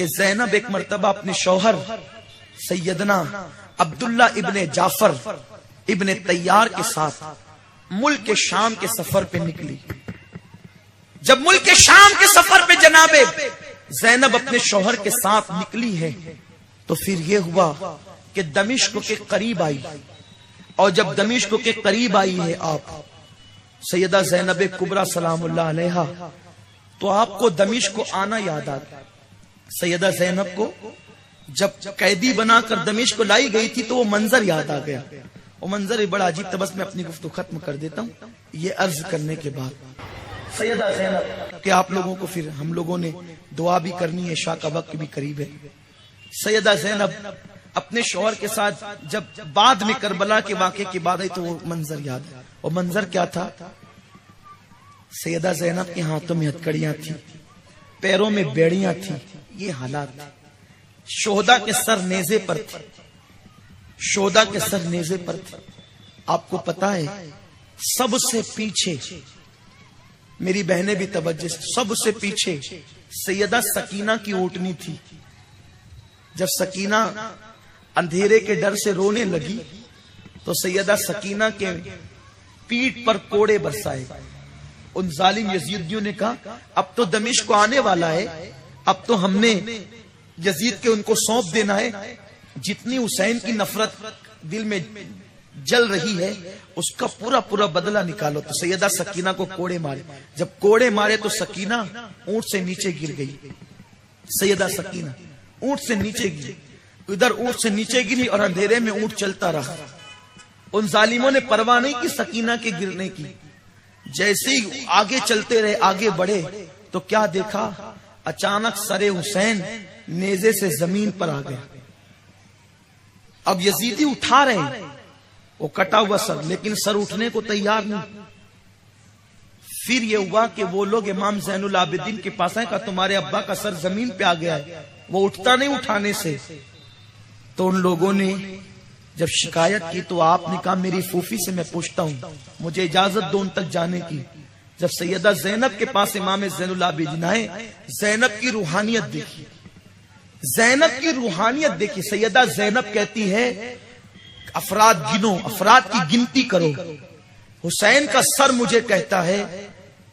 کہ زینب ایک مرتبہ اپنے شوہر سیدنا عبداللہ ابن جعفر ابن طیار کے ساتھ ملک شام کے سفر پہ نکلی. جب ملک شام کے سفر پہ جناب زینب اپنے شوہر کے ساتھ نکلی ہے تو پھر یہ ہوا کہ دمشق کے قریب آئی, اور جب دمشق کے قریب آئی ہے آپ سیدہ زینب کبریٰ سلام اللہ علیہا, تو آپ کو دمشق کو آنا یاد آتا. سیدہ زینب کو جب قیدی بنا کر دمشق کو لائی گئی تھی تو وہ منظر یاد آ گیا. وہ منظر بڑا عجیب تھا. بس میں اپنی گفتگو ختم کر دیتا ہوں یہ عرض کرنے کے بعد. سیدہ زینب کہ آپ لوگوں کو پھر ہم لوگوں نے دعا بھی کرنی ہے, عشاء کا وقت بھی قریب ہے. سیدہ زینب اپنے شوہر کے ساتھ جب بعد میں کربلا کے واقعے کی بات آئی تو وہ منظر یاد ہے. وہ منظر کیا تھا؟ سیدہ زینب کے ہاتھوں میں ہتھکڑیاں تھیں, پیروں میں بیڑیاں تھیں. یہ حالات تھے. شہداء کے سر نیزے پر تھے, شہداء کے سر نیزے پر تھے. آپ کو پتا ہے سب سے پیچھے, میری بہنیں بھی توجہ, سب سے پیچھے سیدہ سکینہ کی اونٹنی تھی. جب سکینہ اندھیرے کے ڈر سے رونے لگی تو سیدہ سکینہ کے پیٹھ پر کوڑے برسائے. ان ظالم یزیدیوں نے کہا اب تو دمشق کو آنے والا ہے, اب تو ہم نے یزید کے ان کو سونپ دینا ہے. جتنی حسین کی نفرت دل میں جل رہی ہے اس کا پورا پورا بدلہ نکالو. تو سیدہ سکینہ کو کوڑے مارے. جب کوڑے مارے تو سکینہ اونٹ سے نیچے گر گئی. سیدہ سکینہ اونٹ سے نیچے گری, ادھر اونٹ سے نیچے گری اور اندھیرے میں اونٹ چلتا رہا. ان ظالموں نے پرواہ نہیں کی سکینہ کے گرنے کی. جیسے ہی آگے چلتے رہے, آگے بڑھے تو کیا دیکھا؟ اچانک سر حسین نیزے سے زمین پر آ گیا. اب یزیدی اٹھا رہے ہیں وہ کٹا ہوا سر, لیکن سر اٹھنے کو تیار نہیں. پھر یہ ہوا کہ وہ لوگ امام زین العابدین کے پاس آئے, کہا تمہارے ابا کا سر زمین پہ آ گیا ہے, وہ اٹھتا نہیں اٹھانے سے. تو ان لوگوں نے جب شکایت کی تو آپ نے کہا میری پھوپھی سے میں پوچھتا ہوں, مجھے اجازت دو ان تک جانے کی. جب سیدہ زینب کے پاس امام زین العابدین آئے, زینب کی روحانیت دیکھی, زینب کی روحانیت دیکھی. سیدہ زینب کہتی ہے افراد گنو, افراد کی گنتی کرو. حسین کا سر مجھے کہتا ہے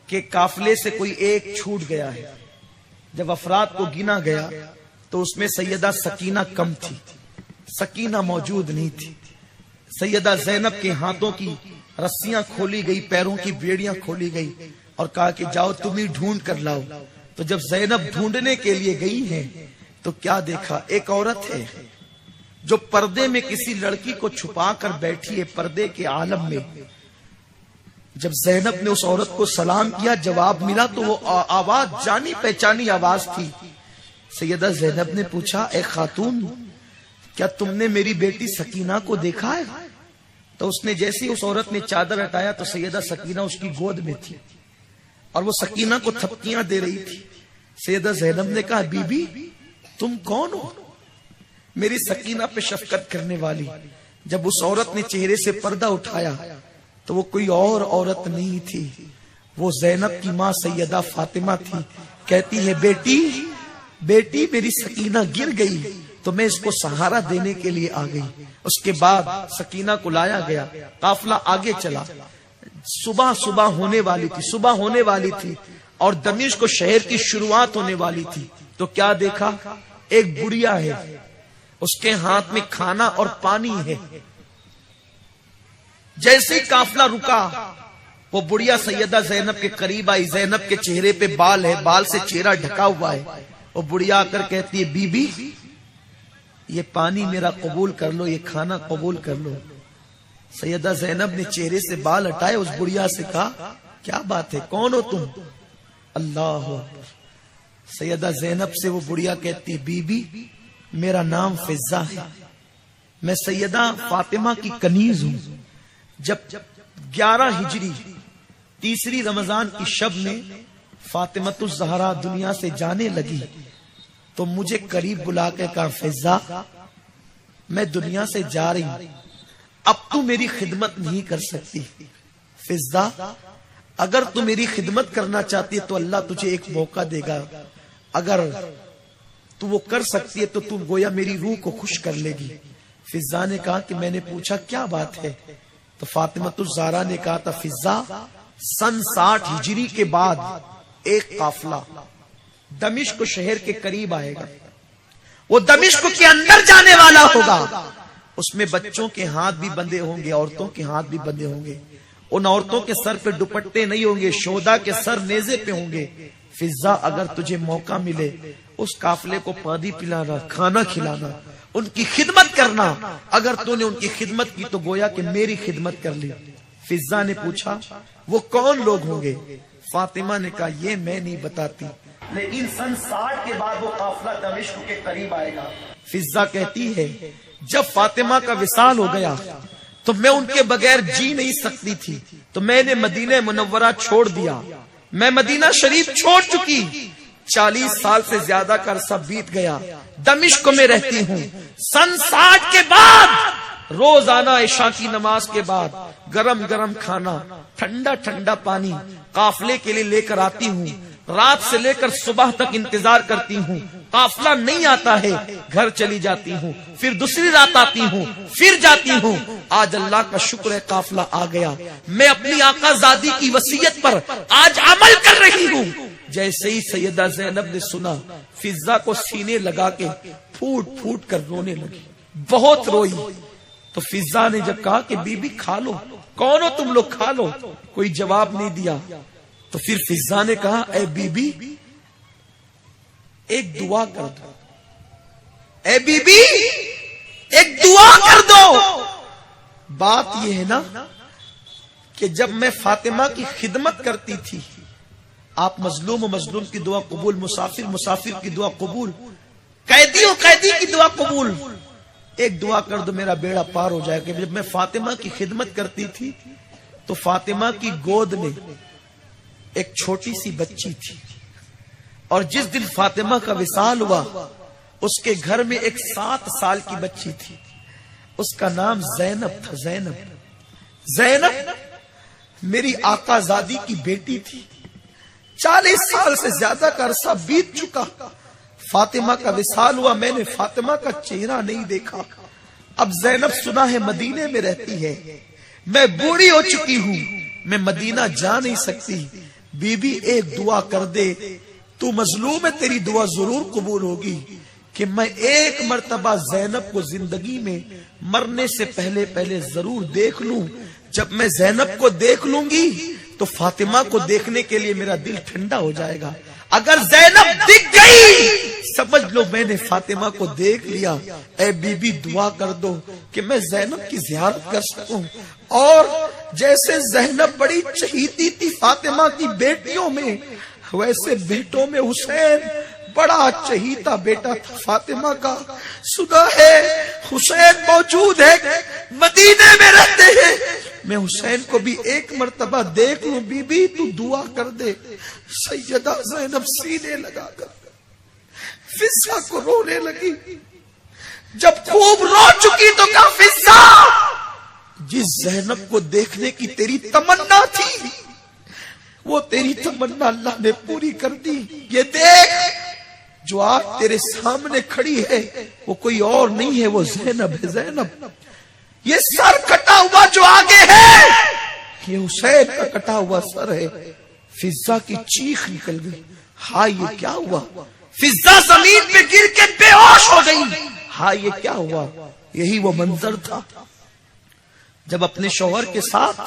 کہ قافلے سے کوئی ایک چھوٹ گیا ہے. جب افراد کو گنا گیا تو اس میں سیدہ سکینہ کم تھی, سکینہ موجود نہیں تھی. سیدہ زینب کے ہاتھوں کی رسیاں کھولی گئی, پیروں کی بیڑیاں کھولی گئی اور کہا کہ جاؤ تم ہی ڈھونڈ کر لاؤ. تو جب زینب ڈھونڈنے کے لیے گئی ہے تو کیا دیکھا؟ ایک عورت ہے جو پردے میں کسی لڑکی کو چھپا کر بیٹھی ہے, پردے کے عالم میں. جب زینب نے اس عورت کو سلام کیا, جواب ملا تو وہ آواز جانی پہچانی آواز تھی. سیدہ زینب نے پوچھا اے خاتون کیا تم نے میری بیٹی سکینہ کو دیکھا ہے؟ تو اس نے جیسے اس عورت نے چادر ہٹایا تو سیدہ سکینہ اس کی گود میں تھی اور وہ سکینہ کو تھپکیاں دے رہی تھی. سیدہ زینب نے کہا بی بی تم کون ہو؟ میری سکینہ پہ شفقت کرنے والی. جب اس عورت نے چہرے سے پردہ اٹھایا تو وہ کوئی اور عورت نہیں تھی, وہ زینب کی ماں سیدہ فاطمہ تھی. کہتی ہے بیٹی بیٹی میری سکینہ گر گئی تو میں اس کو سہارا دینے کے لیے آ گئی. اس کے بعد سکینہ کو لایا گیا, قافلہ آگے چلا. صبح ہونے والی تھی اور دمشق کو شہر کی شروعات ہونے والی تھی. تو کیا دیکھا؟ ایک بڑھیا ہے, اس کے ہاتھ میں کھانا اور پانی ہے. جیسے ہی قافلہ رکا وہ بڑھیا سیدہ زینب کے قریب آئی. زینب کے چہرے پہ بال ہے, بال سے چہرہ ڈھکا ہوا ہے. وہ بڑھیا آ کر کہتی ہے بی بی یہ پانی میرا قبول کر لو, یہ کھانا قبول کر لو. سیدہ زینب نے چہرے سے بال ہٹائے, اس بڑھیا سے کہا کیا بات ہے, کون ہو تم؟ اللہ اکبر. سیدہ زینب سے وہ بڑھیا کہتی بی بی میرا نام فضہ ہے, میں سیدہ فاطمہ کی کنیز ہوں. جب 11 ہجری 3 رمضان کی شب میں فاطمۃ الزہرا دنیا سے جانے لگی تو مجھے قریب بلا کے کہا فضہ میں دنیا سے جا رہی ہوں, اب تو میری خدمت نہیں کر سکتی. فضہ اگر تو میری خدمت کرنا چاہتی ہے تو اللہ تجھے ایک موقع دے گا, اگر تو وہ کر سکتی ہے تو تم گویا میری روح کو خوش کر لے گی۔ فضا نے کہا کہ میں نے پوچھا کیا بات ہے؟ تو فاطمہ الزہرا نے کہا تھا فضا، سن 60 ہجری کے بعد ایک قافلہ دمشق شہر کے قریب آئے گا، وہ دمشق کے اندر جانے والا ہوگا، اس میں بچوں کے ہاتھ بھی بندھے ہوں گے، عورتوں کے ہاتھ بھی بندھے ہوں گے، ان عورتوں کے سر پہ دوپٹے نہیں ہوں گے، شہداء کے سر نیزے پہ ہوں گے۔ فضا اگر تجھے موقع ملے اس قافلے کو پانی پلانا، کھانا کھلانا، ان کی خدمت کرنا، اگر تو نے ان کی خدمت کی تو گویا کہ میری خدمت کر لی۔ فضا نے پوچھا وہ کون لوگ ہوں گے؟ فاطمہ نے کہا یہ میں نہیں بتاتی، لیکن سن 60 کے بعد وہ قافلہ دمشق کے قریب آئے گا۔ فضا کہتی ہے جب فاطمہ کا وصال ہو گیا تو میں ان کے بغیر جی نہیں سکتی تھی، تو میں نے مدینہ منورہ چھوڑ دیا، میں مدینہ شریف چھوڑ چکی، 40 سال سے زیادہ کا عرصہ بیت گیا، دمشق میں رہتی ہوں۔ سن 60 کے بعد روزانہ عشاء کی نماز کے بعد گرم گرم کھانا، ٹھنڈا ٹھنڈا پانی قافلے کے لیے لے کر آتی ہوں، رات سے لے کر صبح تک انتظار کرتی ہوں، قافلہ نہیں آتا ہے گھر چلی جاتی ہوں، پھر دوسری رات آتی ہوں، پھر جاتی ہوں، آج اللہ کا شکر ہے قافلہ آ گیا، میں اپنی آقا زادی کی وصیت پر آج عمل کر رہی ہوں۔ جیسے ہی سیدہ زینب نے سنا، فضا کو سینے لگا کے پھوٹ پھوٹ کر رونے لگی، بہت روئی۔ تو فضا نے جب کہا کہ بی بی کھا لو، کون ہو تم لوگ، کھا لو، کوئی جواب نہیں دیا۔ تو پھر فضا نے کہا اے بی بی ایک دعا کر دو، اے بی بی ایک دعا کر دو۔ بات یہ ہے نا کہ جب میں فاطمہ کی خدمت کرتی تھی، آپ مظلوم و مظلوم کی دعا قبول، مسافر مسافر کی دعا قبول، قیدی و قیدی کی دعا قبول، ایک دعا کر دو میرا بیڑا پار ہو جائے گا۔ جب میں فاطمہ کی خدمت کرتی تھی تو فاطمہ کی گود میں ایک چھوٹی سی بچی تھی، اور جس دن فاطمہ کا وصال ہوا اس کے گھر میں ایک 7 سال کی بچی تھی، اس کا نام زینب تھا۔ زینب میری آقا زادی کی بیٹی تھی، 40 سال سے زیادہ کا عرصہ بیت چکا، فاطمہ کا وصال ہوا، میں نے فاطمہ کا چہرہ نہیں دیکھا۔ اب زینب سنا ہے مدینے میں رہتی ہے، میں بوڑھی ہو چکی ہوں، میں مدینہ جا نہیں سکتی، بی بی ایک دعا کر دے، تو مظلوم ہے، تیری دعا ضرور قبول ہوگی کہ میں ایک مرتبہ زینب کو زندگی میں مرنے سے پہلے ضرور دیکھ لوں۔ جب میں زینب کو دیکھ لوں گی تو فاطمہ کو دیکھنے کے لیے میرا دل ٹھنڈا ہو جائے گا، اگر زینب دکھ گئی سمجھ لو میں نے فاطمہ کو دیکھ لیا۔ اے بی بی دعا کر دو کہ میں زینب کی زیارت کر سکوں۔ اور جیسے زینب بڑی چہیتی تھی فاطمہ کی بیٹیوں میں، ویسے بیٹوں میں حسین بڑا چہیتا بیٹا تھا فاطمہ کا۔ سنا ہے حسین موجود ہے، مدینے میں رہتے ہیں، میں حسین کو بھی ایک مرتبہ دیکھ لوں، بی بی تو دعا کر دے۔ سیدہ زینب سینے لگا کر فضا کو رونے لگی۔ جب خوب رو چکی تو کہا فضا جس زینب کو دیکھنے کی تیری تمنا تھی وہ تیری تمنا اللہ نے پوری کر دی۔ یہ دیکھ جو آج تیرے سامنے کھڑی ہے وہ کوئی اور نہیں ہے، وہ زینب ہے۔ زینب یہ سر کٹا ہوا جو آگے ہے یہ حسین کا کٹا ہوا سر ہے۔ فضا کی چیخ نکل گئی، ہاں یہ کیا ہوا؟ فضا زمین پہ گر کے بے ہوش ہو گئی، ہاں یہ کیا ہوا؟ یہی وہ منظر تھا جب اپنے شوہر کے ساتھ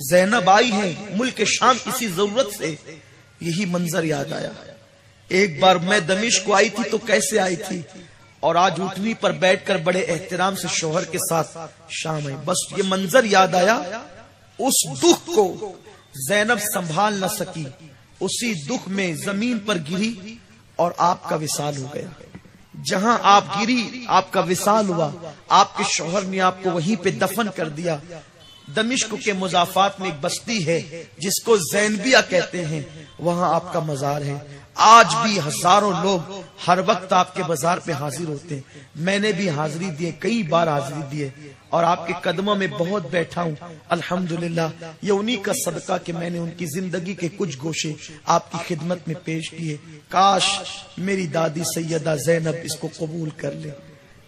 زینب آئی ہے ملک شام کسی ضرورت سے، یہی منظر یاد آیا۔ ایک بار میں دمشق کو آئی تھی تو کیسے آئی تھی، اور آج اٹھنی پر بیٹھ کر بڑے احترام سے شوہر کے ساتھ شام آئی، بس یہ منظر یاد آیا۔ اس دکھ کو زینب سنبھال نہ سکی، اسی دکھ میں زمین پر گری اور آپ کا وصال ہو گیا۔ جہاں آپ گری آپ کا وصال ہوا، آپ کے شوہر نے آپ کو وہیں پہ دفن کر دیا۔ دمشق کے مضافات میں ایک بستی ہے جس کو زینبیہ کہتے ہیں، وہاں آپ کا مزار ہے۔ آج بھی ہزاروں لوگ ہر وقت آپ کے مزار پہ حاضر ہوتے ہیں، میں نے بھی حاضری دی، کئی بار حاضری دی اور آپ کے قدموں میں بہت بیٹھا ہوں۔ الحمدللہ یہ انہی کا صدقہ کہ میں نے ان کی زندگی کے کچھ گوشے آپ کی خدمت میں پیش کیے۔ کاش میری دادی سیدہ زینب اس کو قبول کر لے،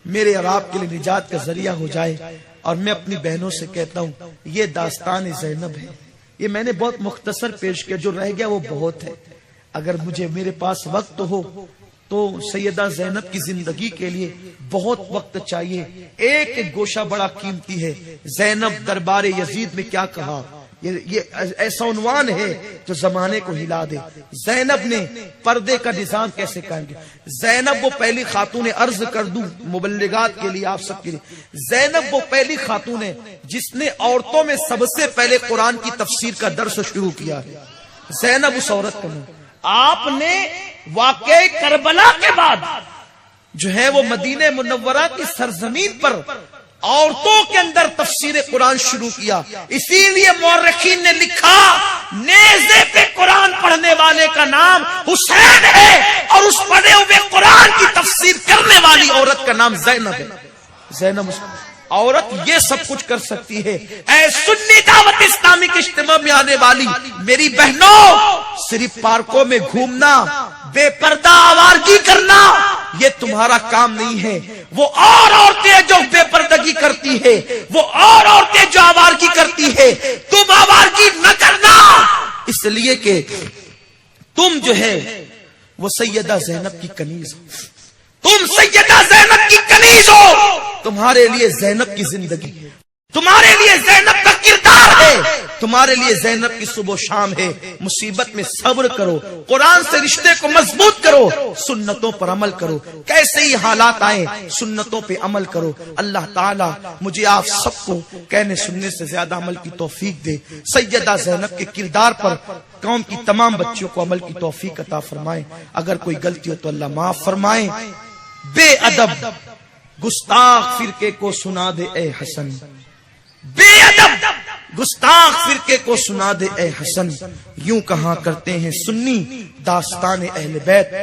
میرے اور آپ کے لیے نجات کا ذریعہ ہو جائے۔ اور میں اپنی بہنوں سے کہتا ہوں یہ داستان زینب ہے، یہ میں نے بہت مختصر پیش کیا، جو رہ گیا وہ بہت ہے۔ اگر مجھے میرے پاس وقت ہو تو سیدہ زینب کی زندگی کے لیے بہت وقت چاہیے۔ ایک ایک گوشہ بڑا قیمتی ہے۔ زینب دربار یزید میں کیا کہا، یہ ایسا عنوان ہے جو زمانے کو ہلا دے۔ زینب نے پردے کا نظام کیسے قائم کیا؟ زینب وہ پہلی خاتون ہے، عرض کر دوں مبلغات کے لیے، آپ سب کے لیے، زینب وہ پہلی خاتون ہے جس نے عورتوں میں سب سے پہلے قرآن کی تفسیر کا درس شروع کیا ہے۔ زینب اس عورت کا نام۔ آپ نے واقعہ کربلا کے بعد جو ہے وہ مدینہ منورہ کی سرزمین پر عورتوں کے اندر تفسیر قرآن شروع کیا۔ اسی لیے مورخین نے لکھا نیزے پہ قرآن پڑھنے والے کا نام حسین ہے اور اس پڑھے ہوئے قرآن کی تفسیر کرنے والی عورت کا نام زینب ہے۔ زینب عورت یہ سب کچھ کر سکتی ہے۔ اے سنی دعوت اسلامی کے اجتماع میں آنے والی میری بہنوں، صرف پارکوں میں گھومنا، بے پردہ آوارگی کرنا یہ تمہارا کام نہیں ہے۔ وہ اور عورتیں جو بے پردگی کرتی ہے، وہ اور عورتیں جو آوارگی کرتی ہے، تم آوارگی نہ کرنا، اس لیے کہ تم جو ہے وہ سیدہ زینب کی کنیز ہو، تم سیدہ زینب کی کنیز ہو۔ تمہارے لیے زینب کی زندگی، تمہارے لیے زینب کا کردار ہے، تمہارے لیے زینب کی صبح و شام ہے۔ مصیبت میں صبر کرو، قرآن سے رشتے کو مضبوط کرو، سنتوں پر عمل کرو، کیسے ہی حالات آئیں سنتوں پہ عمل کرو۔ اللہ تعالیٰ مجھے آپ سب کو کہنے سننے سے زیادہ عمل کی توفیق دے۔ سیدہ زینب کے کردار پر قوم کی تمام بچیوں کو عمل کی توفیق عطا فرمائے۔ اگر کوئی غلطی ہو تو اللہ معاف فرمائے۔ بے ادب گستاخ فرقے کو سنا دے اے حسن، بے ادب گستاخ فرقے کو سنا دے اے حسن، یوں کہاں کرتے ہیں سنی داستان اہل بیت۔